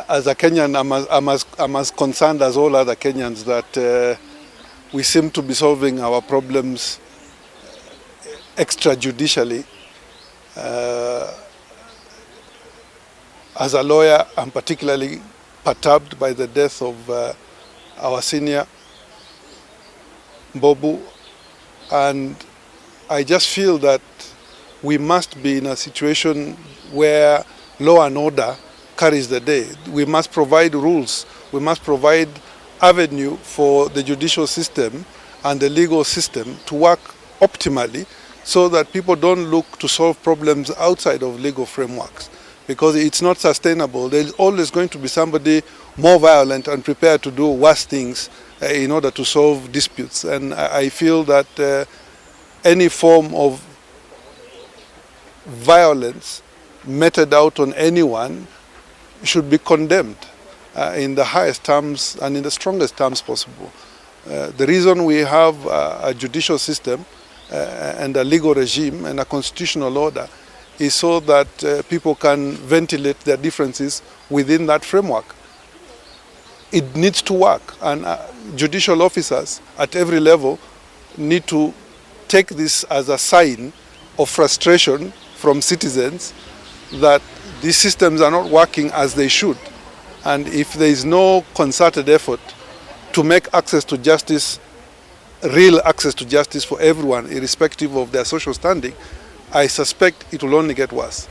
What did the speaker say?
as a Kenyan, I'm as concerned as all other Kenyans that we seem to be solving our problems extrajudicially. As a lawyer, I'm particularly perturbed by the death of our senior, Mbobu, and I just feel that we must be in a situation where law and order carries the day. We must provide rules. We must provide avenue for the judicial system and the legal system to work optimally so that people don't look to solve problems outside of legal frameworks, because it's not sustainable. There's always going to be somebody more violent and prepared to do worse things in order to solve disputes. And I feel that any form of violence meted out on anyone should be condemned in the highest terms and in the strongest terms possible. The reason we have a judicial system and a legal regime and a constitutional order is so that people can ventilate their differences within that framework. It needs to work, and judicial officers at every level need to take this as a sign of frustration from citizens that these systems are not working as they should. And if there is no concerted effort to make access to justice, real access to justice for everyone, irrespective of their social standing, I suspect it will only get worse.